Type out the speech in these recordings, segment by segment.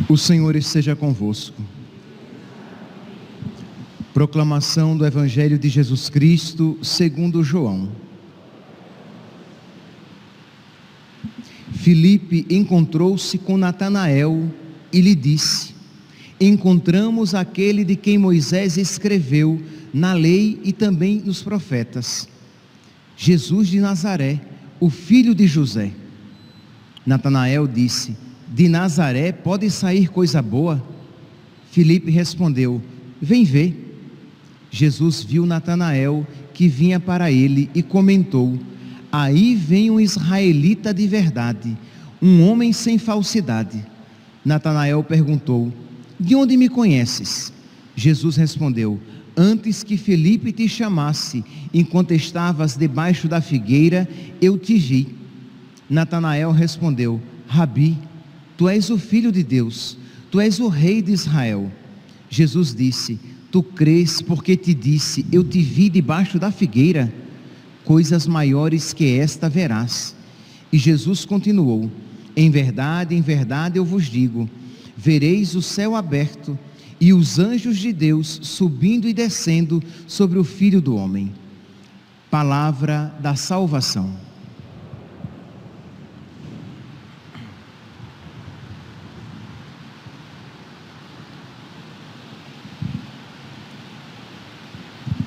O Senhor esteja convosco. Proclamação do Evangelho de Jesus Cristo segundo João. Filipe encontrou-se com Natanael e lhe disse: encontramos aquele de quem Moisés escreveu na lei e também nos profetas, Jesus de Nazaré, o filho de José. Natanael disse: de Nazaré pode sair coisa boa? Filipe respondeu: vem ver. Jesus viu Natanael que vinha para ele e comentou: aí vem um israelita de verdade, um homem sem falsidade. Natanael perguntou: de onde me conheces? Jesus respondeu: antes que Filipe te chamasse, enquanto estavas debaixo da figueira, eu te vi. Natanael respondeu: Rabi, tu és o Filho de Deus, tu és o Rei de Israel. Jesus disse: tu crês porque te disse, eu te vi debaixo da figueira? Coisas maiores que esta verás. E Jesus continuou: em verdade eu vos digo, vereis o céu aberto e os anjos de Deus subindo e descendo sobre o Filho do Homem. Palavra da salvação.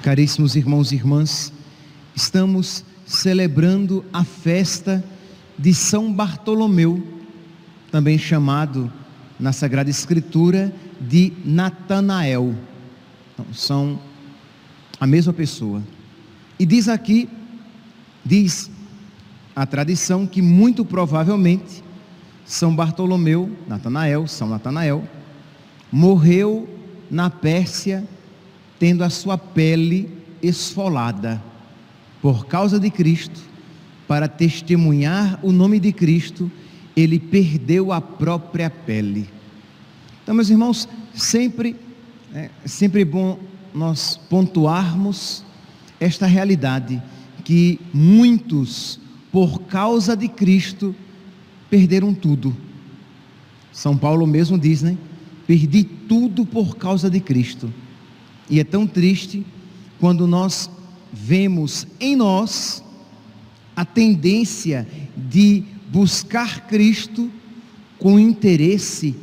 Caríssimos irmãos e irmãs, estamos celebrando a festa de São Bartolomeu, também chamado na Sagrada Escritura de Natanael. Então, são a mesma pessoa. E diz a tradição que muito provavelmente São Bartolomeu, São Natanael, morreu na Pérsia, tendo a sua pele esfolada por causa de Cristo. Para testemunhar o nome de Cristo, ele perdeu a própria pele. Então, meus irmãos, sempre bom nós pontuarmos esta realidade, que muitos, por causa de Cristo, perderam tudo. São Paulo mesmo diz, perdi tudo por causa de Cristo. E é tão triste quando nós vemos em nós a tendência de buscar Cristo com o interesse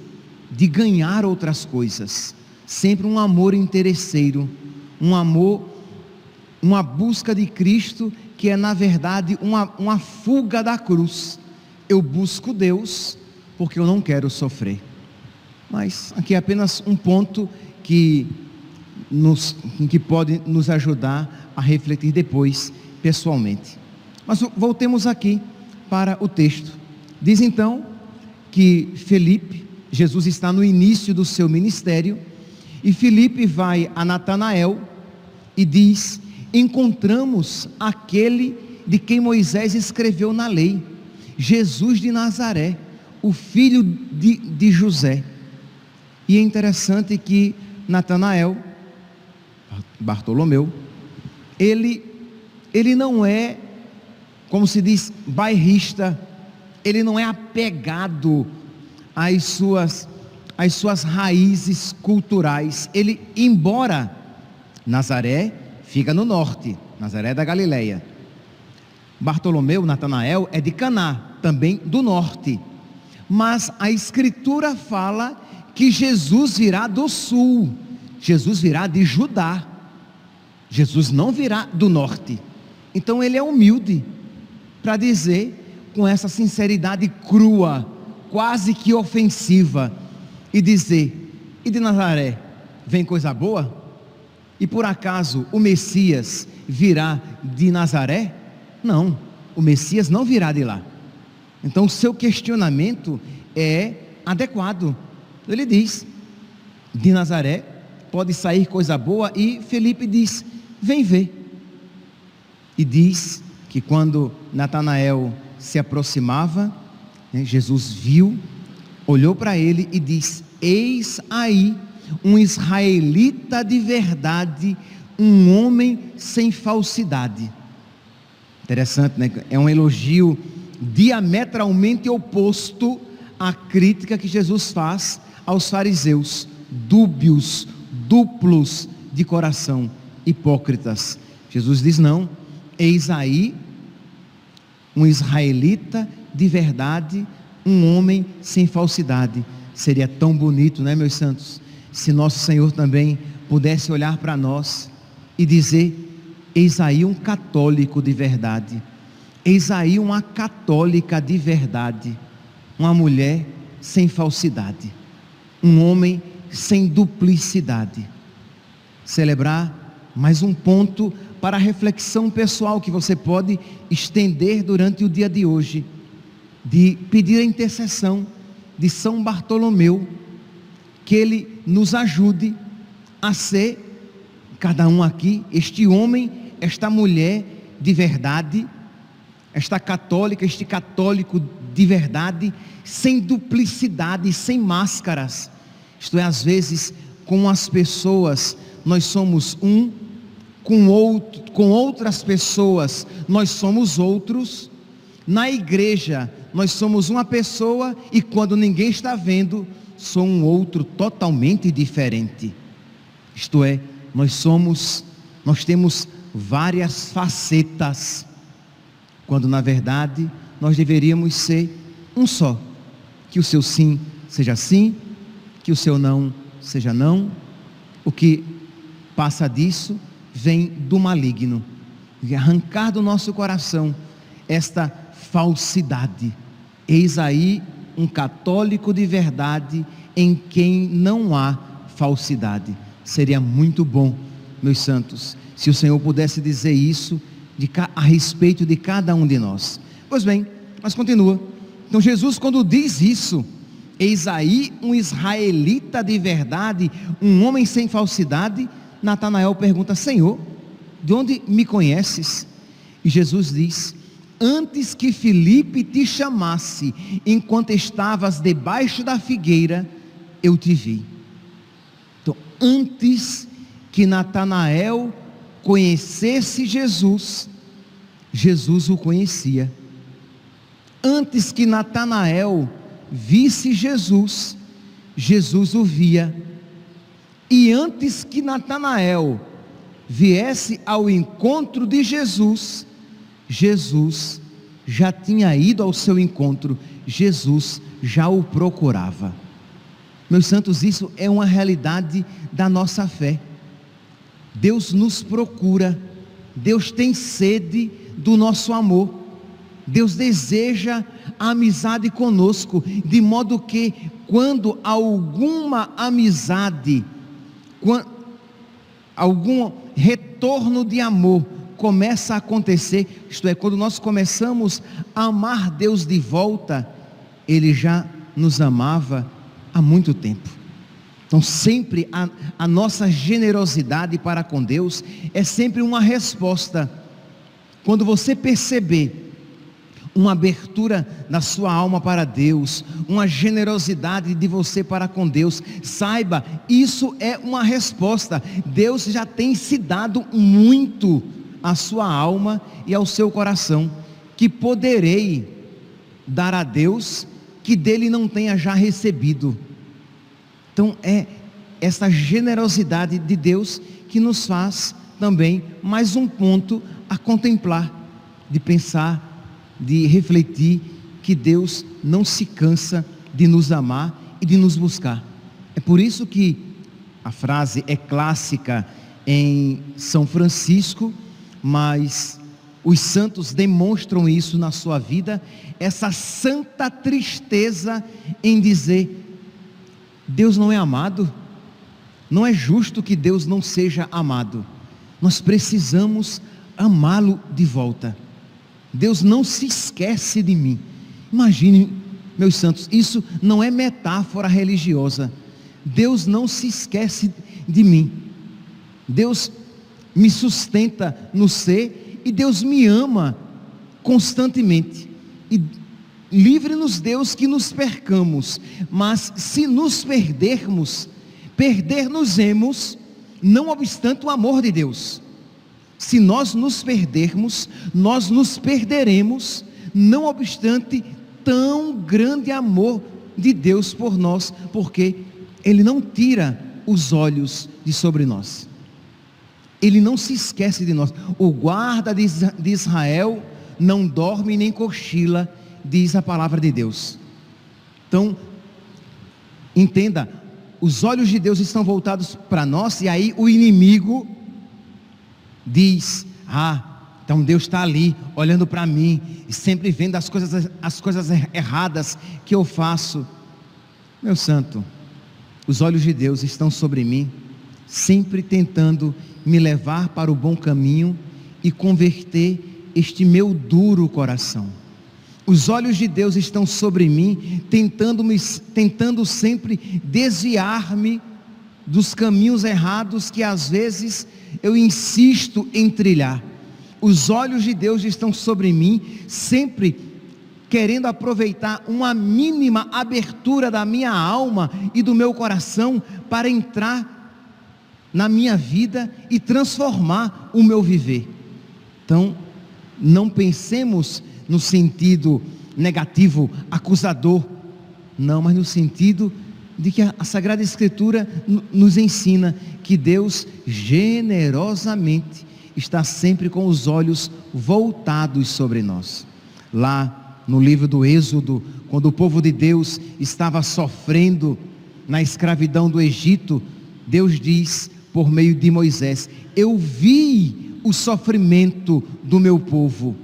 de ganhar outras coisas. Sempre um amor interesseiro, uma busca de Cristo que é na verdade uma fuga da cruz. Eu busco Deus porque eu não quero sofrer. Mas aqui é apenas um ponto que pode nos ajudar a refletir depois pessoalmente. Mas voltemos aqui para o texto. Diz então que Jesus está no início do seu ministério, e Filipe vai a Natanael e diz: encontramos aquele de quem Moisés escreveu na lei, Jesus de Nazaré, o filho de José. E é interessante que Bartolomeu, ele não é, como se diz, bairrista, ele não é apegado às suas raízes culturais. Ele, embora Nazaré fica no norte, Nazaré da Galileia, Natanael é de Caná, também do norte, mas a Escritura fala que Jesus virá do sul, Jesus virá de Judá, Jesus não virá do norte. Então ele é humilde para dizer, com essa sinceridade crua, quase que ofensiva, e dizer: e de Nazaré vem coisa boa? E por acaso o Messias virá de Nazaré? Não, o Messias não virá de lá. Então o seu questionamento é adequado. Ele diz: de Nazaré pode sair coisa boa? E Filipe diz: vem ver. E diz que quando Natanael se aproximava, Jesus viu, olhou para ele e diz: eis aí um israelita de verdade, um homem sem falsidade. Interessante, é um elogio diametralmente oposto à crítica que Jesus faz aos fariseus: dúbios, duplos de coração, hipócritas. Jesus diz: não, eis aí um israelita de verdade, um homem sem falsidade. Seria tão bonito, né, meus santos, se nosso Senhor também pudesse olhar para nós e dizer: eis aí um católico de verdade, eis aí uma católica de verdade, uma mulher sem falsidade, um homem sem duplicidade. Celebrar mais um ponto para a reflexão pessoal que você pode estender durante o dia de hoje, de pedir a intercessão de São Bartolomeu, que ele nos ajude a ser, cada um aqui, este homem, esta mulher de verdade, esta católica, este católico de verdade, sem duplicidade, sem máscaras. Isto é, às vezes, com as pessoas nós somos um, com outras pessoas nós somos outros. Na igreja nós somos uma pessoa e quando ninguém está vendo, sou um outro totalmente diferente. Isto é, nós temos várias facetas, quando na verdade nós deveríamos ser um só. Que o seu sim seja sim, que o seu não seja não. O que passa disso vem do maligno, e arrancar do nosso coração esta falsidade. Eis aí um católico de verdade em quem não há falsidade. Seria muito bom, meus santos, se o Senhor pudesse dizer isso a respeito de cada um de nós. Pois bem, mas continua. Então Jesus, quando diz isso, eis aí um israelita de verdade, um homem sem falsidade, Natanael pergunta: Senhor, de onde me conheces? E Jesus diz: antes que Filipe te chamasse, enquanto estavas debaixo da figueira, eu te vi. Então, antes que Natanael conhecesse Jesus, Jesus o conhecia. Antes que Natanael visse Jesus, Jesus o via. E antes que Natanael viesse ao encontro de Jesus, Jesus já tinha ido ao seu encontro, Jesus já o procurava. Meus santos, isso é uma realidade da nossa fé. Deus nos procura, Deus tem sede do nosso amor, Deus deseja a amizade conosco, de modo que quando alguma amizade, algum retorno de amor começa a acontecer, isto é, quando nós começamos a amar Deus de volta, Ele já nos amava há muito tempo. Então sempre a nossa generosidade para com Deus é sempre uma resposta. Quando você perceber uma abertura na sua alma para Deus, uma generosidade de você para com Deus, saiba, isso é uma resposta. Deus já tem se dado muito à sua alma e ao seu coração, que poderei dar a Deus que dele não tenha já recebido. Então é essa generosidade de Deus que nos faz também mais um ponto a contemplar, de pensar, de refletir que Deus não se cansa de nos amar e de nos buscar. É por isso que a frase é clássica em São Francisco, mas os santos demonstram isso na sua vida, essa santa tristeza em dizer: Deus não é amado, não é justo que Deus não seja amado, nós precisamos amá-lo de volta. Deus não se esquece de mim. Imagine, meus santos, isso não é metáfora religiosa. Deus não se esquece de mim. Deus me sustenta no ser e Deus me ama constantemente. E livre-nos, Deus, que nos percamos, mas se nos perdermos, perder-nos-emos, não obstante o amor de Deus. Se nós nos perdermos, nós nos perderemos, não obstante tão grande amor de Deus por nós, porque Ele não tira os olhos de sobre nós. Ele não se esquece de nós. O guarda de Israel não dorme nem cochila, diz a palavra de Deus. Então, entenda, os olhos de Deus estão voltados para nós, e aí o inimigo diz: então Deus está ali, olhando para mim, e sempre vendo as coisas erradas que eu faço. Meu santo, os olhos de Deus estão sobre mim, sempre tentando me levar para o bom caminho e converter este meu duro coração. Os olhos de Deus estão sobre mim, tentando sempre desviar-me dos caminhos errados que às vezes eu insisto em trilhar. Os olhos de Deus estão sobre mim, sempre querendo aproveitar uma mínima abertura da minha alma e do meu coração para entrar na minha vida e transformar o meu viver. Então, não pensemos no sentido negativo, acusador, não, mas no sentido de que a Sagrada Escritura nos ensina que Deus generosamente está sempre com os olhos voltados sobre nós. Lá no livro do Êxodo, quando o povo de Deus estava sofrendo na escravidão do Egito, Deus diz por meio de Moisés: eu vi o sofrimento do meu povo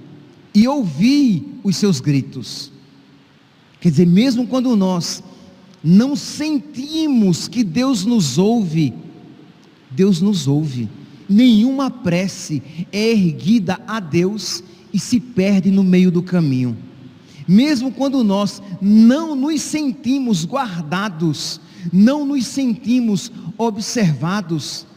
e ouvi os seus gritos. Quer dizer, mesmo quando nós não sentimos que Deus nos ouve, Deus nos ouve. Nenhuma prece é erguida a Deus e se perde no meio do caminho. Mesmo quando nós não nos sentimos guardados, não nos sentimos observados,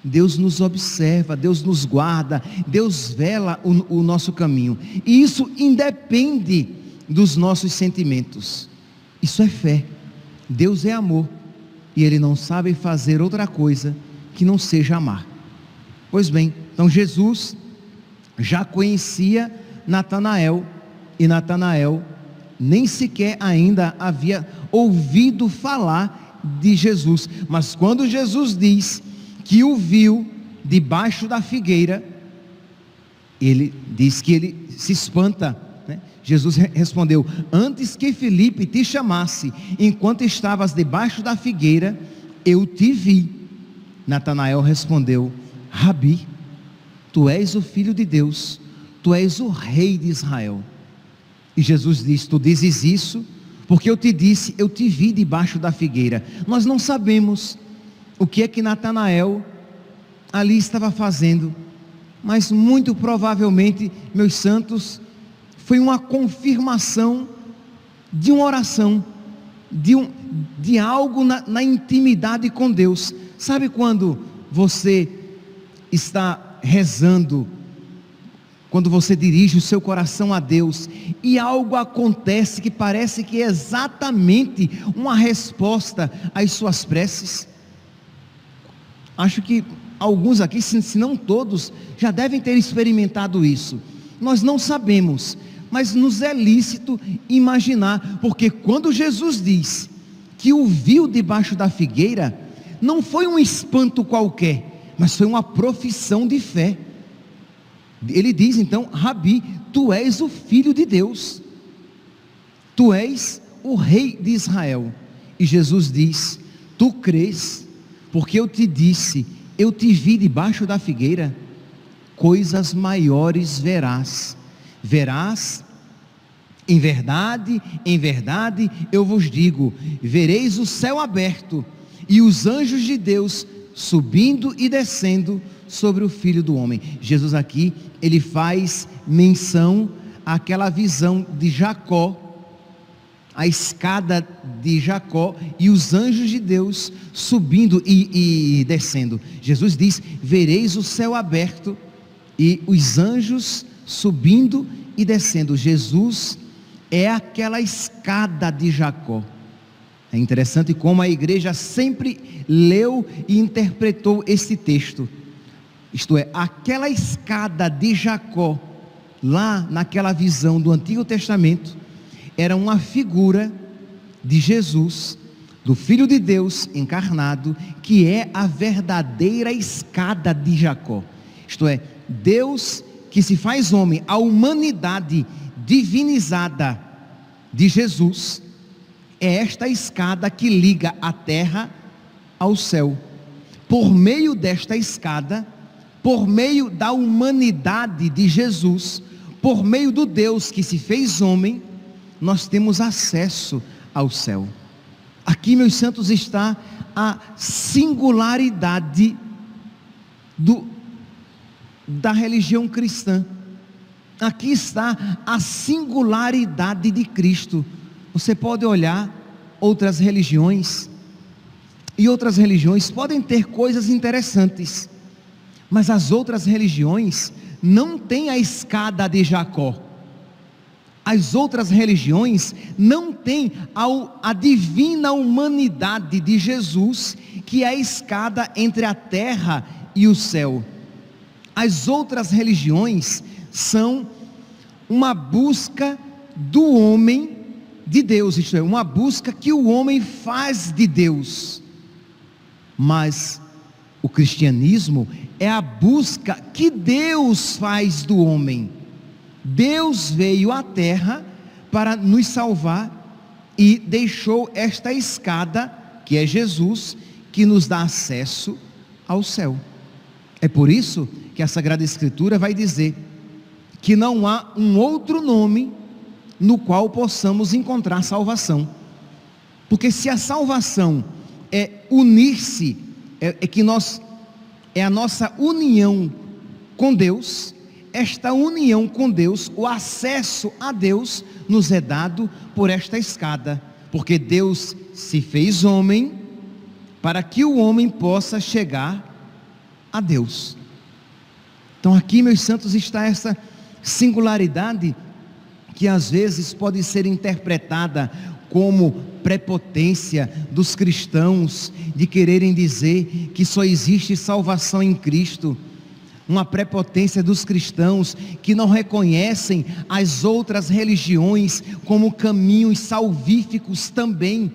Deus nos observa, Deus nos guarda, Deus vela o nosso caminho. E isso independe dos nossos sentimentos. Isso é fé. Deus é amor, e Ele não sabe fazer outra coisa que não seja amar. Pois bem, então Jesus já conhecia Natanael, e Natanael nem sequer ainda havia ouvido falar de Jesus. Mas quando Jesus diz que o viu debaixo da figueira, ele diz que ele se espanta, né? Jesus respondeu: antes que Filipe te chamasse, enquanto estavas debaixo da figueira, eu te vi. Natanael respondeu: Rabi, tu és o Filho de Deus, tu és o Rei de Israel. E Jesus disse: tu dizes isso porque eu te disse, eu te vi debaixo da figueira. Nós não sabemos o que é que Natanael ali estava fazendo, mas muito provavelmente, meus santos, foi uma confirmação de uma oração, de algo na intimidade com Deus. Sabe quando você está rezando, quando você dirige o seu coração a Deus e algo acontece que parece que é exatamente uma resposta às suas preces? Acho que alguns aqui, se não todos, já devem ter experimentado isso. Nós não sabemos, mas nos é lícito imaginar, porque quando Jesus diz que o viu debaixo da figueira, não foi um espanto qualquer, mas foi uma profissão de fé. Ele diz então: Rabi, tu és o Filho de Deus, tu és o Rei de Israel. E Jesus diz: tu crês, porque eu te disse, eu te vi debaixo da figueira, coisas maiores verás. Em verdade, eu vos digo, vereis o céu aberto, e os anjos de Deus subindo e descendo sobre o Filho do Homem. Jesus aqui, ele faz menção àquela visão de Jacó, a escada de Jacó e os anjos de Deus subindo e descendo. Jesus diz: vereis o céu aberto e os anjos subindo e descendo. Jesus é aquela escada de Jacó. É interessante como a igreja sempre leu e interpretou esse texto. Isto é, aquela escada de Jacó, lá naquela visão do Antigo Testamento, era uma figura de Jesus do Filho de Deus encarnado, que é a verdadeira escada de Jacó. Isto é, Deus que se faz homem, a humanidade divinizada de Jesus, é esta escada que liga a terra ao céu. Por meio desta escada, por meio da humanidade de Jesus, por meio do Deus que se fez homem, nós temos acesso ao céu. Aqui, meus santos, está a singularidade da religião cristã. Aqui está a singularidade de Cristo. Você pode olhar outras religiões, e outras religiões podem ter coisas interessantes, mas as outras religiões não têm a escada de Jacó. As outras religiões não têm a divina humanidade de Jesus, que é a escada entre a terra e o céu. As outras religiões são uma busca do homem de Deus, isto é, uma busca que o homem faz de Deus. Mas o cristianismo é a busca que Deus faz do homem. Deus veio à terra para nos salvar e deixou esta escada, que é Jesus, que nos dá acesso ao céu. É por isso que a Sagrada Escritura vai dizer que não há um outro nome no qual possamos encontrar salvação. Porque se a salvação é unir-se, é a nossa união com Deus, esta união com Deus, o acesso a Deus nos é dado por esta escada, porque Deus se fez homem para que o homem possa chegar a Deus. Então aqui, meus santos, está essa singularidade que às vezes pode ser interpretada como prepotência dos cristãos, de quererem dizer que só existe salvação em Cristo. Uma prepotência dos cristãos que não reconhecem as outras religiões como caminhos salvíficos também,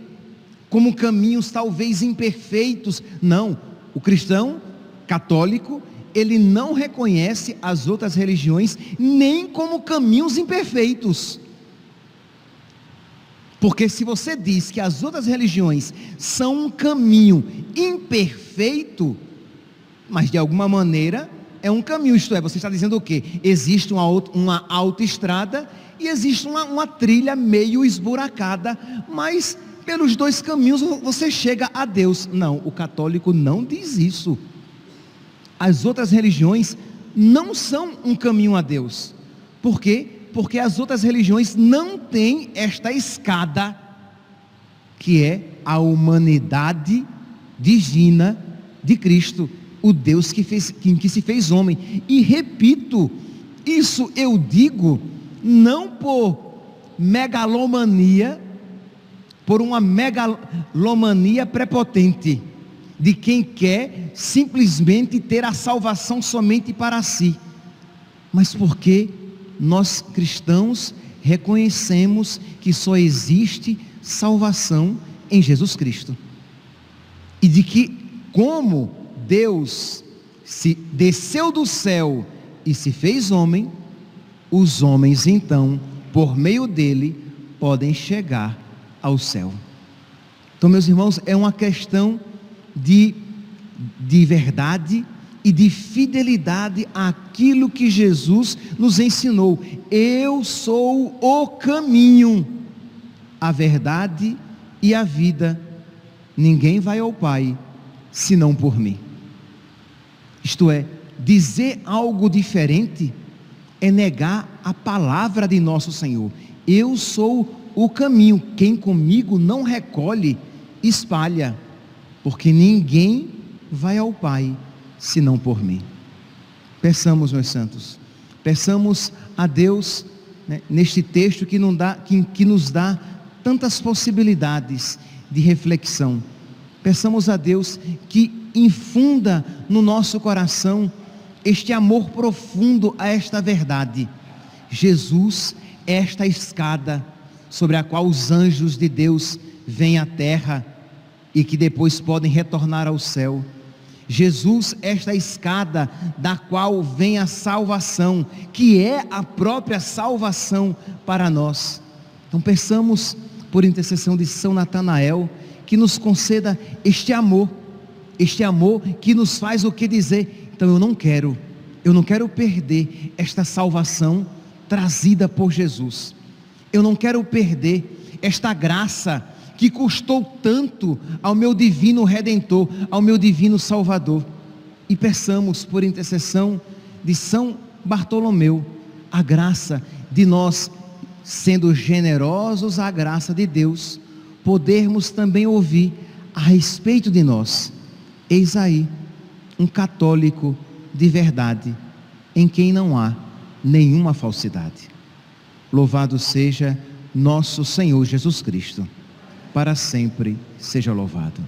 como caminhos talvez imperfeitos. Não, o cristão católico, ele não reconhece as outras religiões nem como caminhos imperfeitos. Porque se você diz que as outras religiões são um caminho imperfeito, mas de alguma maneira é um caminho, isto é, você está dizendo o quê? Existe uma autoestrada e existe uma trilha meio esburacada, mas pelos dois caminhos você chega a Deus. Não, o católico não diz isso. As outras religiões não são um caminho a Deus. Por quê? Porque as outras religiões não têm esta escada, que é a humanidade divina de Cristo, o Deus que se fez homem. E repito, isso eu digo não por megalomania, por uma megalomania prepotente, de quem quer simplesmente ter a salvação somente para si, mas porque nós cristãos reconhecemos que só existe salvação em Jesus Cristo, e de que como Deus se desceu do céu e se fez homem, os homens então, por meio dele, podem chegar ao céu. Então, meus irmãos, é uma questão de verdade e de fidelidade àquilo que Jesus nos ensinou. Eu sou o caminho, a verdade e a vida. Ninguém vai ao Pai senão por mim. Isto é, dizer algo diferente é negar a palavra de nosso Senhor. Eu sou o caminho, quem comigo não recolhe, espalha, porque ninguém vai ao Pai senão por mim. Peçamos, meus santos, peçamos a Deus, neste texto que nos dá tantas possibilidades de reflexão. Peçamos a Deus que infunda no nosso coração este amor profundo a esta verdade. Jesus é esta escada sobre a qual os anjos de Deus vêm à terra e que depois podem retornar ao céu. Jesus, esta escada da qual vem a salvação, que é a própria salvação para nós. Então peçamos, por intercessão de São Natanael, que nos conceda este amor que nos faz o que dizer: então eu não quero perder esta salvação trazida por Jesus, eu não quero perder esta graça que custou tanto ao meu divino Redentor, ao meu divino Salvador. E peçamos, por intercessão de São Bartolomeu, a graça de nós, sendo generosos à graça de Deus, podermos também ouvir a respeito de nós: eis aí um católico de verdade, em quem não há nenhuma falsidade. Louvado seja nosso Senhor Jesus Cristo, para sempre seja louvado.